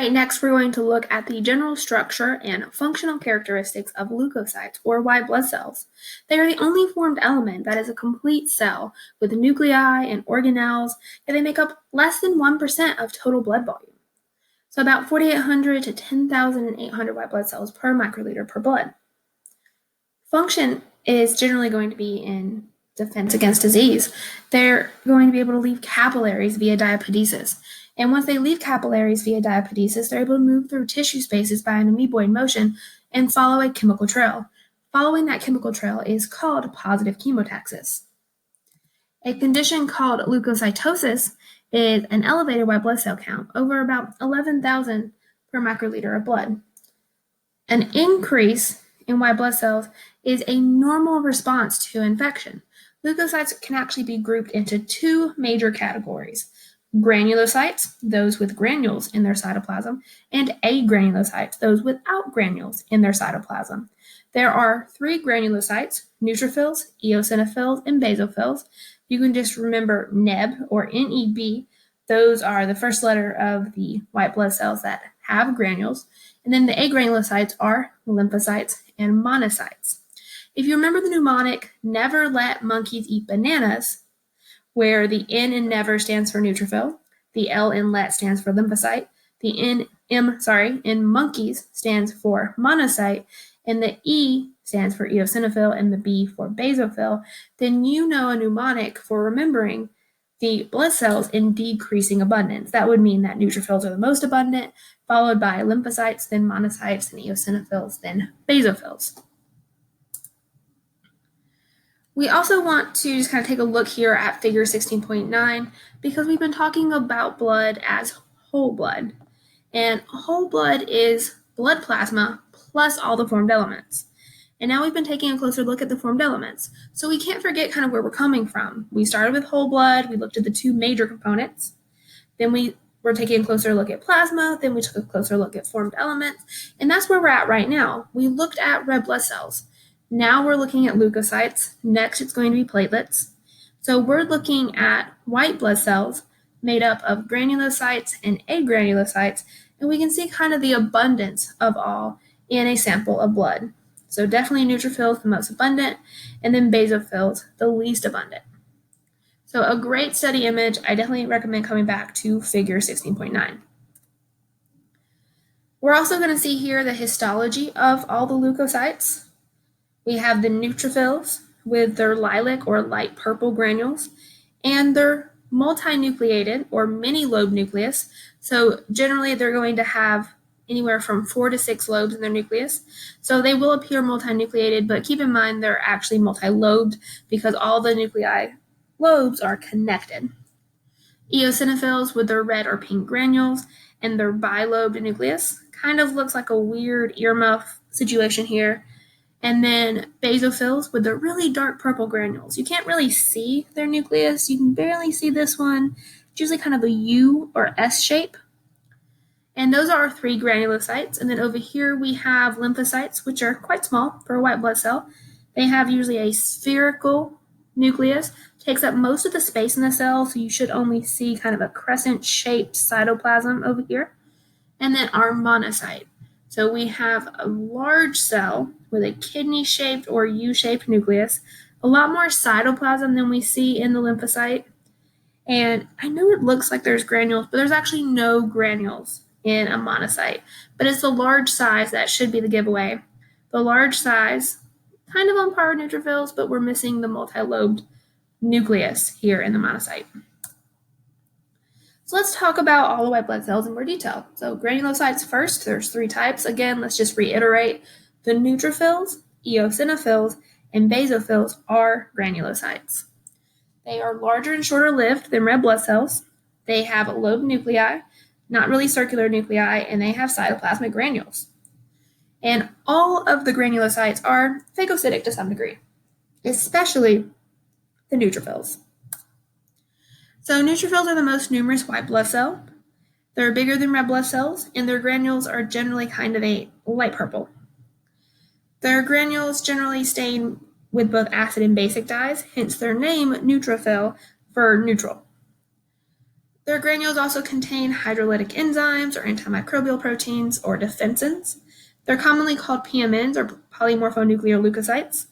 Right, next we're going to look at the general structure and functional characteristics of leukocytes, or white blood cells. They are the only formed element that is a complete cell with nuclei and organelles, and they make up less than 1% of total blood volume. So about 4,800 to 10,800 white blood cells per microliter per blood. Function is generally going to be in defense against disease. They're going to be able to leave capillaries via diapedesis. And once they leave capillaries via diapedesis, they're able to move through tissue spaces by an amoeboid motion and follow a chemical trail. Following that chemical trail is called positive chemotaxis. A condition called leukocytosis is an elevated white blood cell count over about 11,000 per microliter of blood. An increase in white blood cells is a normal response to infection. Leukocytes can actually be grouped into two major categories: granulocytes, those with granules in their cytoplasm, and agranulocytes, those without granules in their cytoplasm. There are three granulocytes: neutrophils, eosinophils, and basophils. You can just remember NEB or NEB. Those are the first letter of the white blood cells that have granules. And then the agranulocytes are lymphocytes and monocytes. If you remember the mnemonic, never let monkeys eat bananas, where the N in never stands for neutrophil, the L in let stands for lymphocyte, the N in monkeys stands for monocyte, and the E stands for eosinophil and the B for basophil, then you know a mnemonic for remembering the blood cells in decreasing abundance. That would mean that neutrophils are the most abundant, followed by lymphocytes, then monocytes, then eosinophils, then basophils. We also want to just kind of take a look here at figure 16.9 because we've been talking about blood as whole blood. And whole blood is blood plasma plus all the formed elements. And now we've been taking a closer look at the formed elements. So we can't forget kind of where we're coming from. We started with whole blood, we looked at the two major components. Then we were taking a closer look at plasma, then we took a closer look at formed elements, and that's where we're at right now. We looked at red blood cells. Now we're looking at leukocytes. Next, it's going to be platelets. So we're looking at white blood cells made up of granulocytes and agranulocytes, and we can see kind of the abundance of all in a sample of blood. So definitely neutrophils, the most abundant, and then basophils, the least abundant. So a great study image. I definitely recommend coming back to figure 16.9. We're also going to see here the histology of all the leukocytes. We have the neutrophils with their lilac or light purple granules, and their multinucleated or mini-lobe nucleus. So generally they're going to have anywhere from 4 to 6 lobes in their nucleus. So they will appear multinucleated, but keep in mind they're actually multi-lobed because all the nuclei lobes are connected. Eosinophils with their red or pink granules and their bilobed nucleus. Kind of looks like a weird earmuff situation here. And then basophils with their really dark purple granules. You can't really see their nucleus. You can barely see this one. It's usually kind of a U or S shape. And those are our three granulocytes. And then over here we have lymphocytes, which are quite small for a white blood cell. They have usually a spherical nucleus, takes up most of the space in the cell, so you should only see kind of a crescent-shaped cytoplasm over here. And then our monocyte. So we have a large cell with a kidney-shaped or U-shaped nucleus, a lot more cytoplasm than we see in the lymphocyte. And I know it looks like there's granules, but there's actually no granules in a monocyte. But it's the large size that should be the giveaway. The large size, kind of on par with neutrophils, but we're missing the multi-lobed nucleus here in the monocyte. So let's talk about all the white blood cells in more detail. So granulocytes first, there's 3 types. Again, let's just reiterate. The neutrophils, eosinophils, and basophils are granulocytes. They are larger and shorter lived than red blood cells. They have lobed nuclei, not really circular nuclei, and they have cytoplasmic granules. And all of the granulocytes are phagocytic to some degree, especially the neutrophils. So neutrophils are the most numerous white blood cell. They're bigger than red blood cells, and their granules are generally kind of a light purple. Their granules generally stain with both acid and basic dyes, hence their name neutrophil for neutral. Their granules also contain hydrolytic enzymes or antimicrobial proteins or defensins. They're commonly called PMNs or polymorphonuclear leukocytes,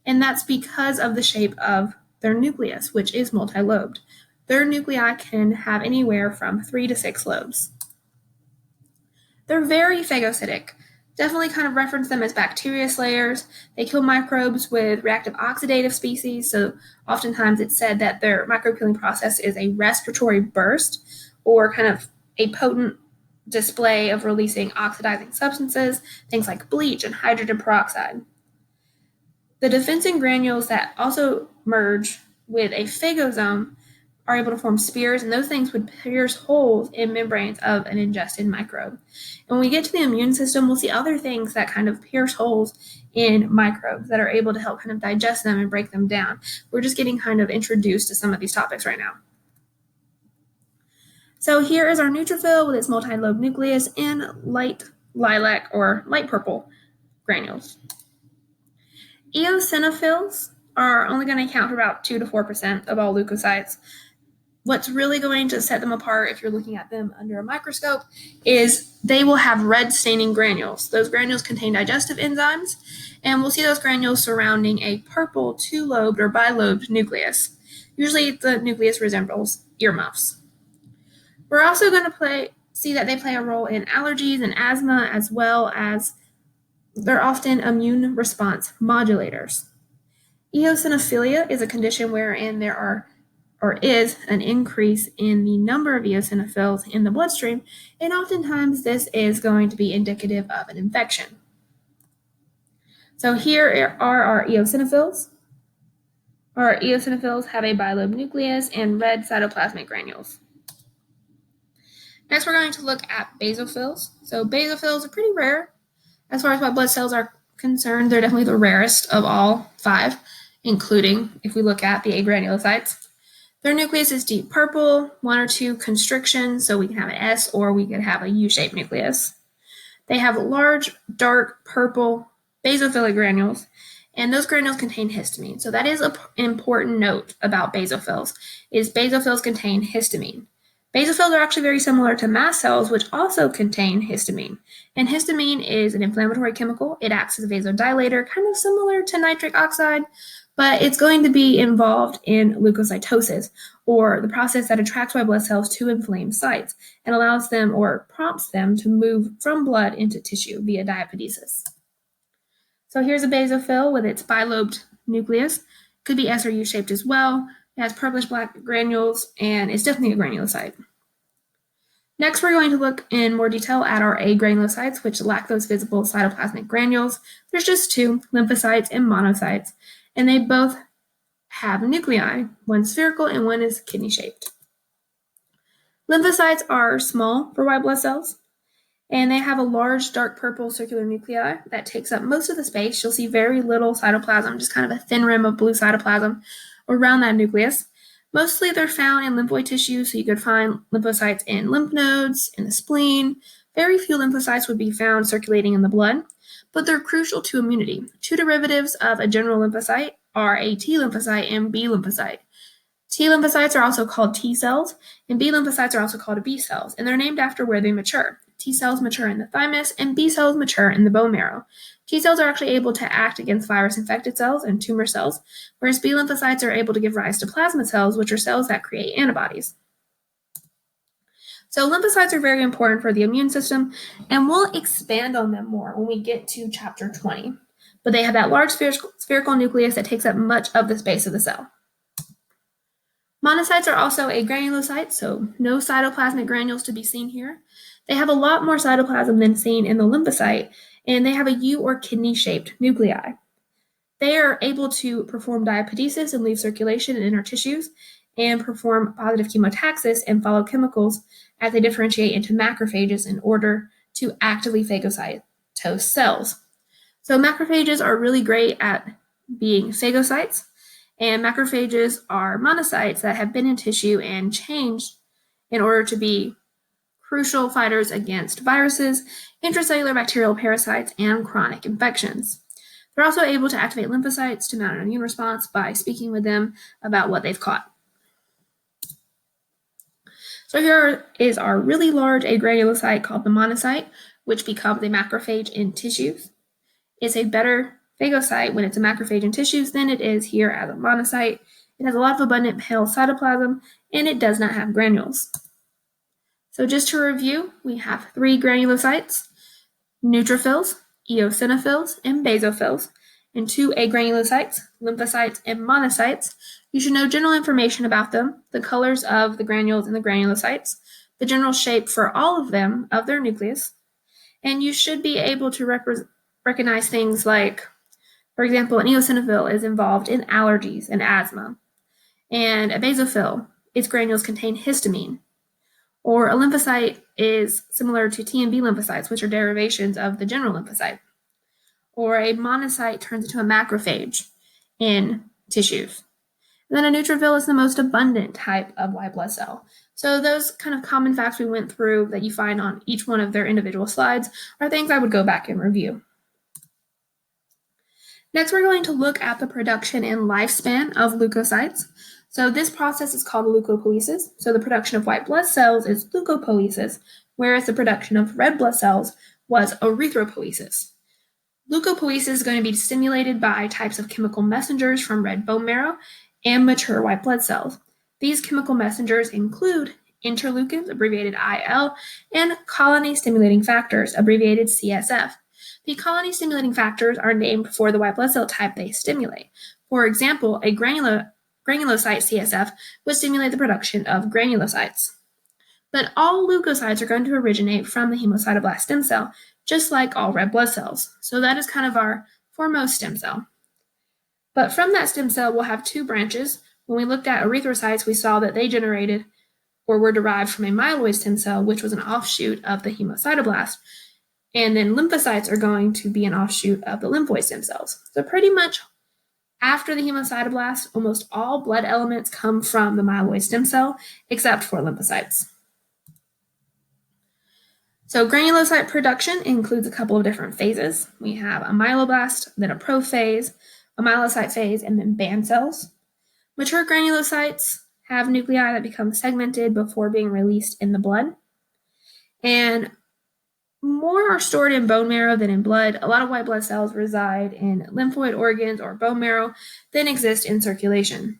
and that's because of the shape of their nucleus, which is multilobed. Their nuclei can have anywhere from 3 to 6 lobes. They're very phagocytic. Definitely kind of reference them as bacteria slayers. They kill microbes with reactive oxidative species, so oftentimes it's said that their microbe killing process is a respiratory burst or kind of a potent display of releasing oxidizing substances, things like bleach and hydrogen peroxide. The defensin granules that also merge with a phagosome are able to form spears, and those things would pierce holes in membranes of an ingested microbe. And when we get to the immune system, we'll see other things that kind of pierce holes in microbes that are able to help kind of digest them and break them down. We're just getting kind of introduced to some of these topics right now. So here is our neutrophil with its multi-lobed nucleus and light lilac or light purple granules. Eosinophils are only going to account for about 2 to 4% of all leukocytes. What's really going to set them apart if you're looking at them under a microscope is they will have red staining granules. Those granules contain digestive enzymes, and we'll see those granules surrounding a purple 2-lobed or bilobed nucleus. Usually the nucleus resembles earmuffs. We're also going to see that they play a role in allergies and asthma, as well as they're often immune response modulators. Eosinophilia is a condition wherein there is an increase in the number of eosinophils in the bloodstream, and oftentimes this is going to be indicative of an infection. So here are our eosinophils. Our eosinophils have a bilobed nucleus and red cytoplasmic granules. Next, we're going to look at basophils. So basophils are pretty rare. As far as white blood cells are concerned, they're definitely the rarest of all 5, including if we look at the agranulocytes. Their nucleus is deep purple, 1 or 2 constrictions, so we can have an S or we could have a U-shaped nucleus. They have large, dark purple basophilic granules, and those granules contain histamine. So that is an important note about basophils, is basophils contain histamine. Basophils are actually very similar to mast cells, which also contain histamine. And histamine is an inflammatory chemical. It acts as a vasodilator, kind of similar to nitric oxide, but it's going to be involved in leukocytosis, or the process that attracts white blood cells to inflamed sites and allows them or prompts them to move from blood into tissue via diapedesis. So here's a basophil with its bilobed nucleus. It could be S or U-shaped as well. It has purplish black granules, and it's definitely a granulocyte. Next, we're going to look in more detail at our agranulocytes, which lack those visible cytoplasmic granules. There's just 2, lymphocytes and monocytes, and they both have nuclei. One spherical and one is kidney-shaped. Lymphocytes are small for white blood cells, and they have a large dark purple circular nuclei that takes up most of the space. You'll see very little cytoplasm, just kind of a thin rim of blue cytoplasm around that nucleus. Mostly they're found in lymphoid tissue, so you could find lymphocytes in lymph nodes, in the spleen. Very few lymphocytes would be found circulating in the blood, but they're crucial to immunity. 2 derivatives of a general lymphocyte are a T lymphocyte and B lymphocyte. T lymphocytes are also called T cells, and B lymphocytes are also called B cells, and they're named after where they mature. T cells mature in the thymus, and B cells mature in the bone marrow. T cells are actually able to act against virus-infected cells and tumor cells, whereas B lymphocytes are able to give rise to plasma cells, which are cells that create antibodies. So lymphocytes are very important for the immune system, and we'll expand on them more when we get to chapter 20. But they have that large spherical nucleus that takes up much of the space of the cell. Monocytes are also agranulocytes, so no cytoplasmic granules to be seen here. They have a lot more cytoplasm than seen in the lymphocyte, and they have a U or kidney-shaped nuclei. They are able to perform diapedesis and leave circulation in inner tissues, and perform positive chemotaxis and follow chemicals as they differentiate into macrophages in order to actively phagocytose cells. So macrophages are really great at being phagocytes, and macrophages are monocytes that have been in tissue and changed in order to be crucial fighters against viruses, intracellular bacterial parasites, and chronic infections. They're also able to activate lymphocytes to mount an immune response by speaking with them about what they've caught. So here is our really large agranulocyte called the monocyte, which becomes a macrophage in tissues. It's a better phagocyte when it's a macrophage in tissues than it is here as a monocyte. It has a lot of abundant pale cytoplasm, and it does not have granules. So just to review, we have 3 granulocytes: neutrophils, eosinophils, and basophils, and 2 agranulocytes, lymphocytes, and monocytes. You should know general information about them, the colors of the granules and the granulocytes, the general shape for all of them of their nucleus, and you should be able to recognize things like, for example, an eosinophil is involved in allergies and asthma, and a basophil, its granules contain histamine. Or a lymphocyte is similar to T and B lymphocytes, which are derivations of the general lymphocyte. Or a monocyte turns into a macrophage in tissues. And then a neutrophil is the most abundant type of white blood cell. So those kind of common facts we went through that you find on each one of their individual slides are things I would go back and review. Next, we're going to look at the production and lifespan of leukocytes. So this process is called leukophoresis. So the production of white blood cells is leukophoresis, whereas the production of red blood cells was erythropoiesis. Leukophoresis is going to be stimulated by types of chemical messengers from red bone marrow and mature white blood cells. These chemical messengers include interleukins, abbreviated IL, and colony-stimulating factors, abbreviated CSF. The colony-stimulating factors are named for the white blood cell type they stimulate. For example, a granulocyte CSF would stimulate the production of granulocytes. But all leukocytes are going to originate from the hemocytoblast stem cell, just like all red blood cells. So that is kind of our foremost stem cell. But from that stem cell, we'll have 2 branches. When we looked at erythrocytes, we saw that they generated or were derived from a myeloid stem cell, which was an offshoot of the hemocytoblast. And then lymphocytes are going to be an offshoot of the lymphoid stem cells. So pretty much after the hemocytoblast, almost all blood elements come from the myeloid stem cell, except for lymphocytes. So granulocyte production includes a couple of different phases. We have a myeloblast, then a prophase, a myelocyte phase, and then band cells. Mature granulocytes have nuclei that become segmented before being released in the blood. And more are stored in bone marrow than in blood. A lot of white blood cells reside in lymphoid organs or bone marrow than exist in circulation.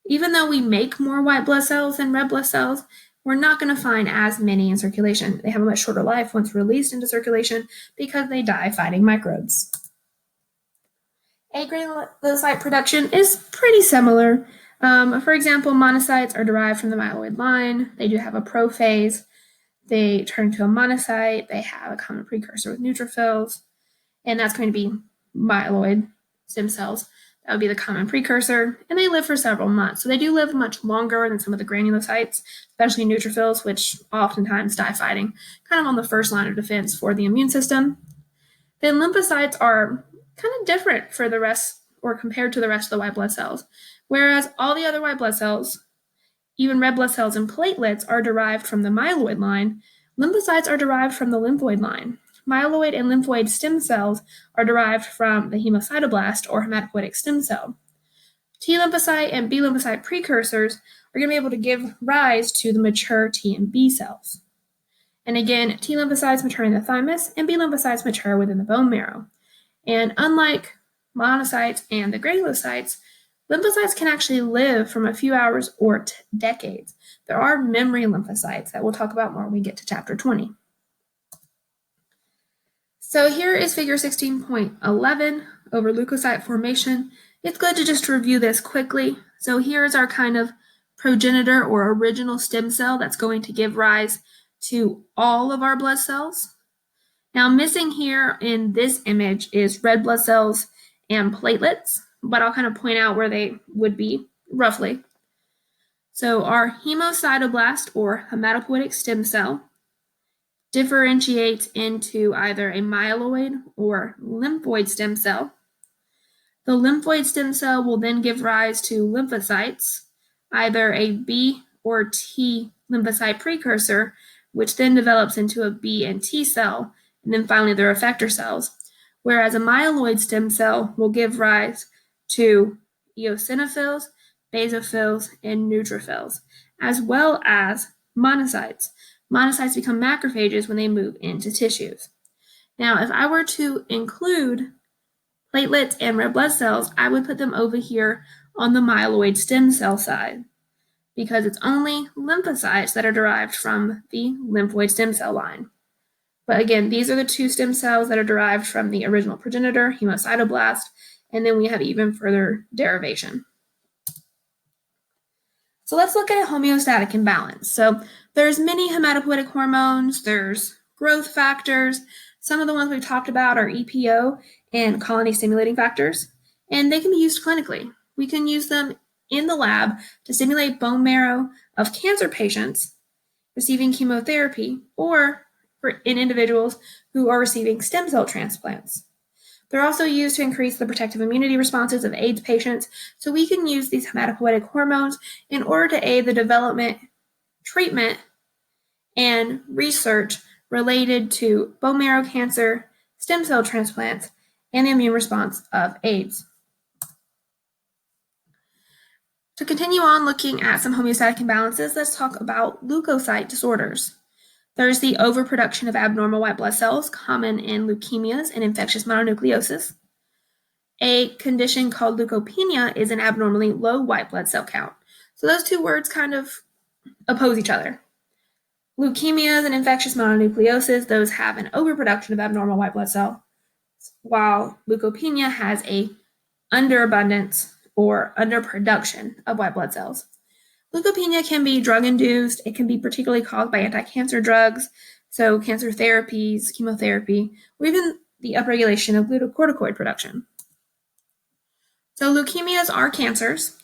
Even though we make more white blood cells than red blood cells, we're not going to find as many in circulation. They have a much shorter life once released into circulation because they die fighting microbes. Agranulocyte production is pretty similar. For example, monocytes are derived from the myeloid line. They do have a prophase. They turn to a monocyte. They have a common precursor with neutrophils, and that's going to be myeloid stem cells. That would be the common precursor, and they live for several months. So they do live much longer than some of the granulocytes, especially neutrophils, which oftentimes die fighting, kind of on the first line of defense for the immune system. Then lymphocytes are kind of different for the rest, or compared to the rest of the white blood cells. Whereas all the other white blood cells, even red blood cells and platelets, are derived from the myeloid line, lymphocytes are derived from the lymphoid line. Myeloid and lymphoid stem cells are derived from the hemocytoblast or hematopoietic stem cell. T lymphocyte and B lymphocyte precursors are going to be able to give rise to the mature T and B cells. And again, T lymphocytes mature in the thymus and B lymphocytes mature within the bone marrow. And unlike monocytes and the granulocytes, lymphocytes can actually live from a few hours or decades. There are memory lymphocytes that we'll talk about more when we get to chapter 20. So here is figure 16.11 over leukocyte formation. It's good to just review this quickly. So here is our kind of progenitor or original stem cell that's going to give rise to all of our blood cells. Now missing here in this image is red blood cells and platelets, but I'll kind of point out where they would be roughly. So our hemocytoblast or hematopoietic stem cell differentiates into either a myeloid or lymphoid stem cell. The lymphoid stem cell will then give rise to lymphocytes, either a B or T lymphocyte precursor, which then develops into a B and T cell, and then finally their effector cells, whereas a myeloid stem cell will give rise to eosinophils, basophils, and neutrophils. as well as monocytes. Monocytes become macrophages when they move into tissues. Now, if I were to include platelets and red blood cells, I would put them over here on the myeloid stem cell side because it's only lymphocytes that are derived from the lymphoid stem cell line. But again, these are the two stem cells that are derived from the original progenitor, hemocytoblast, and then we have even further derivation. So let's look at homeostatic imbalance. So there's many hematopoietic hormones, there's growth factors. Some of the ones we've talked about are EPO and colony stimulating factors, and they can be used clinically. We can use them in the lab to stimulate bone marrow of cancer patients receiving chemotherapy or in individuals who are receiving stem cell transplants. They're also used to increase the protective immunity responses of AIDS patients, so we can use these hematopoietic hormones in order to aid the development, treatment, and research related to bone marrow cancer, stem cell transplants, and the immune response of AIDS. To continue on looking at some homeostatic imbalances, let's talk about leukocyte disorders. There's the overproduction of abnormal white blood cells, common in leukemias and infectious mononucleosis. A condition called leukopenia is an abnormally low white blood cell count. So those two words kind of oppose each other. Leukemias and infectious mononucleosis, those have an overproduction of abnormal white blood cell, while leukopenia has a underabundance or underproduction of white blood cells. Leukopenia can be drug-induced. It can be particularly caused by anti-cancer drugs, so cancer therapies, chemotherapy, or even the upregulation of glucocorticoid production. So leukemias are cancers.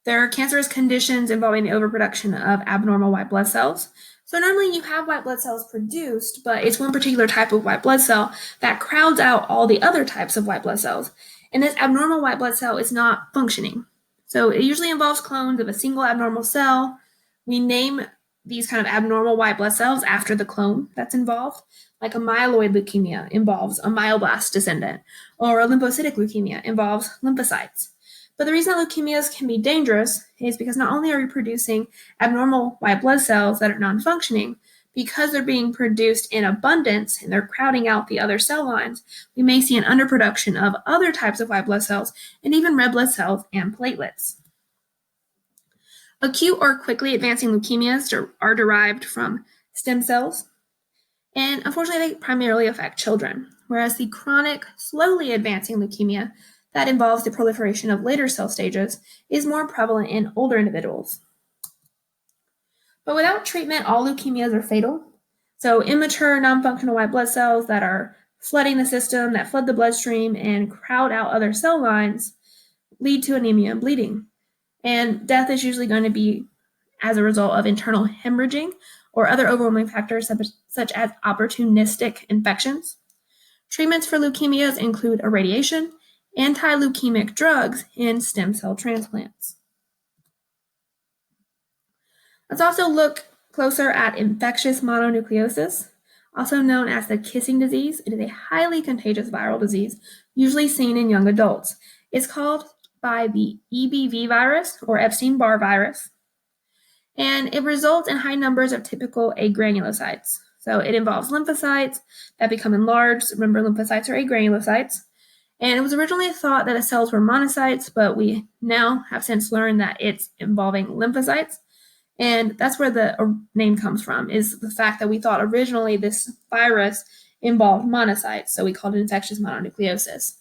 They're cancerous conditions involving the overproduction of abnormal white blood cells. So normally you have white blood cells produced, but it's one particular type of white blood cell that crowds out all the other types of white blood cells. And this abnormal white blood cell is not functioning. So it usually involves clones of a single abnormal cell. We name these kind of abnormal white blood cells after the clone that's involved. Like a myeloid leukemia involves a myeloblast descendant, or a lymphocytic leukemia involves lymphocytes. But the reason that leukemias can be dangerous is because not only are we producing abnormal white blood cells that are non-functioning, because they're being produced in abundance and they're crowding out the other cell lines, we may see an underproduction of other types of white blood cells and even red blood cells and platelets. Acute or quickly advancing leukemias are derived from stem cells, and unfortunately they primarily affect children, whereas the chronic, slowly advancing leukemia that involves the proliferation of later cell stages is more prevalent in older individuals. But without treatment, all leukemias are fatal. So immature, non-functional white blood cells that are flooding the system, that flood the bloodstream and crowd out other cell lines, lead to anemia and bleeding. And death is usually going to be as a result of internal hemorrhaging or other overwhelming factors such as opportunistic infections. Treatments for leukemias include irradiation, anti-leukemic drugs, and stem cell transplants. Let's also look closer at infectious mononucleosis, also known as the kissing disease. It is a highly contagious viral disease, usually seen in young adults. It's caused by the EBV virus or Epstein-Barr virus, and it results in high numbers of typical agranulocytes. So it involves lymphocytes that become enlarged. Remember, lymphocytes are agranulocytes. And it was originally thought that the cells were monocytes, but we now have since learned that it's involving lymphocytes. And that's where the name comes from, is the fact that we thought originally this virus involved monocytes, so we called it infectious mononucleosis.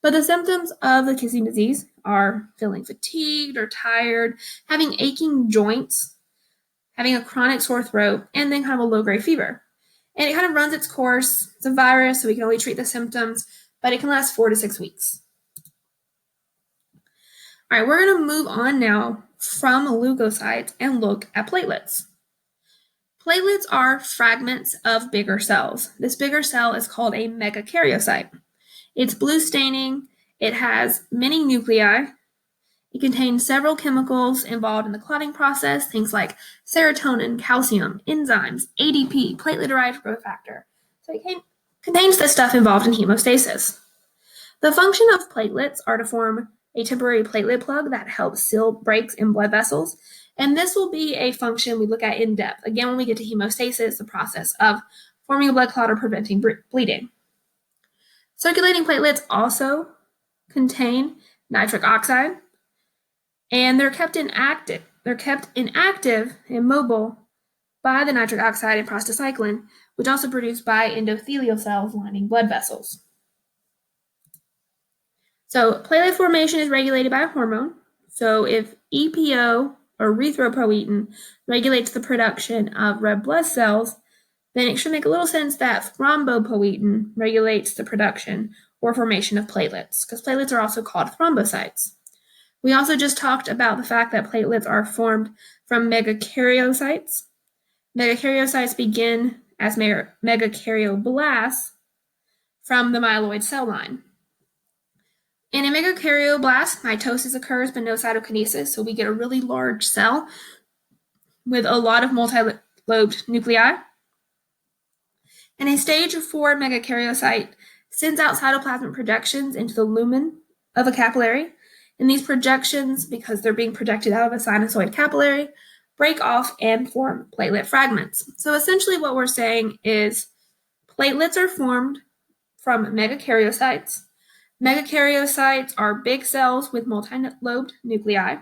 But the symptoms of the kissing disease are feeling fatigued or tired, having aching joints, having a chronic sore throat, and then kind of a low-grade fever. And it kind of runs its course. It's a virus, so we can only treat the symptoms, but it can last 4 to 6 weeks. All right, we're going to move on now from leukocytes and look at platelets. Platelets are fragments of bigger cells. This bigger cell is called a megakaryocyte. It's blue staining, it has many nuclei, it contains several chemicals involved in the clotting process, things like serotonin, calcium, enzymes, ADP, platelet-derived growth factor. So it contains the stuff involved in hemostasis. The function of platelets are to form a temporary platelet plug that helps seal breaks in blood vessels, And this will be a function we look at in depth, again, when we get to hemostasis, the process of forming a blood clot or preventing bleeding. Circulating platelets also contain nitric oxide, and they're kept inactive and mobile by the nitric oxide and prostacyclin, which also produced by endothelial cells lining blood vessels. So platelet formation is regulated by a hormone. So if EPO or erythropoietin regulates the production of red blood cells, then it should make a little sense that thrombopoietin regulates the production or formation of platelets, because platelets are also called thrombocytes. We also just talked about the fact that platelets are formed from megakaryocytes. Megakaryocytes begin as megakaryoblast from the myeloid cell line. In a megakaryoblast, mitosis occurs but no cytokinesis, so we get a really large cell with a lot of multi-lobed nuclei. And a stage 4 megakaryocyte sends out cytoplasmic projections into the lumen of a capillary, and these projections, because they're being projected out of a sinusoid capillary, break off and form platelet fragments. So essentially what we're saying is platelets are formed from megakaryocytes. Megakaryocytes are big cells with multi-lobed nuclei.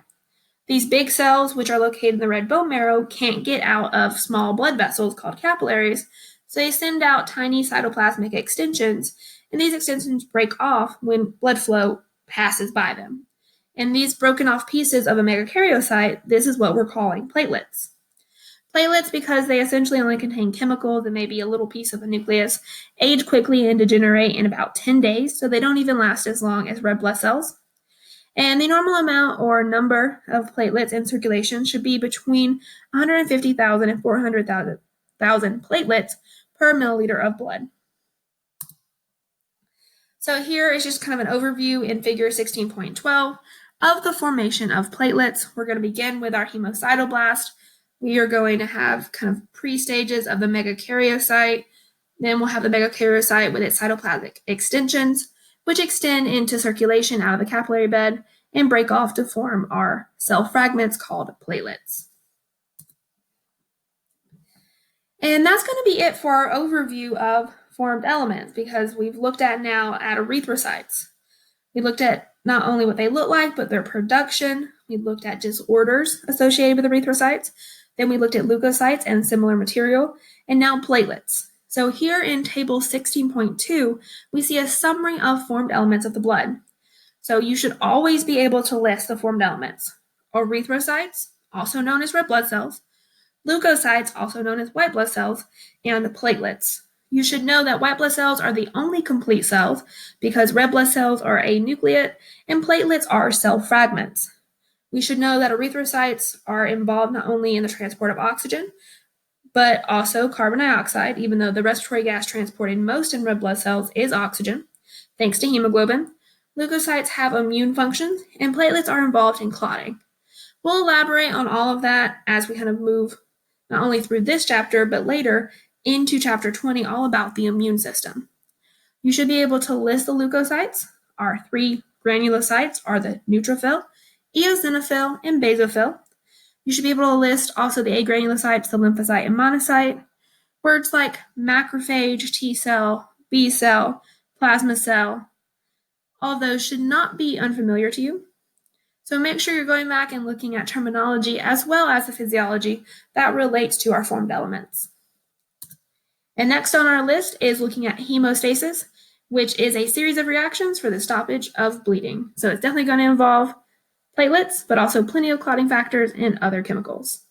These big cells, which are located in the red bone marrow, can't get out of small blood vessels called capillaries, so they send out tiny cytoplasmic extensions, and these extensions break off when blood flow passes by them. And these broken off pieces of a megakaryocyte, this is what we're calling platelets. Platelets, because they essentially only contain chemicals and maybe a little piece of the nucleus, age quickly and degenerate in about 10 days, so they don't even last as long as red blood cells. And the normal amount or number of platelets in circulation should be between 150,000 and 400,000 platelets per milliliter of blood. So here is just kind of an overview in figure 16.12 of the formation of platelets. We're going to begin with our hemocytoblast. We are going to have kind of pre-stages of the megakaryocyte. Then we'll have the megakaryocyte with its cytoplasmic extensions, which extend into circulation out of the capillary bed and break off to form our cell fragments called platelets. And that's going to be it for our overview of formed elements, because we've looked at now at erythrocytes. We looked at not only what they look like, but their production. We looked at disorders associated with erythrocytes. Then we looked at leukocytes and similar material, and now platelets. So here in table 16.2, we see a summary of formed elements of the blood. So you should always be able to list the formed elements. Erythrocytes, also known as red blood cells, leukocytes, also known as white blood cells, and platelets. You should know that white blood cells are the only complete cells because red blood cells are anucleate and platelets are cell fragments. We should know that erythrocytes are involved not only in the transport of oxygen, but also carbon dioxide, even though the respiratory gas transported most in red blood cells is oxygen, thanks to hemoglobin. Leukocytes have immune functions, and platelets are involved in clotting. We'll elaborate on all of that as we kind of move not only through this chapter, but later into chapter 20, all about the immune system. You should be able to list the leukocytes. Our 3 granulocytes are the neutrophil, eosinophil, and basophil. You should be able to list also the agranulocytes, the lymphocyte, and monocyte. Words like macrophage, T cell, B cell, plasma cell, all those should not be unfamiliar to you. So make sure you're going back and looking at terminology as well as the physiology that relates to our formed elements. And next on our list is looking at hemostasis, which is a series of reactions for the stoppage of bleeding. So it's definitely going to involve platelets, but also plenty of clotting factors and other chemicals.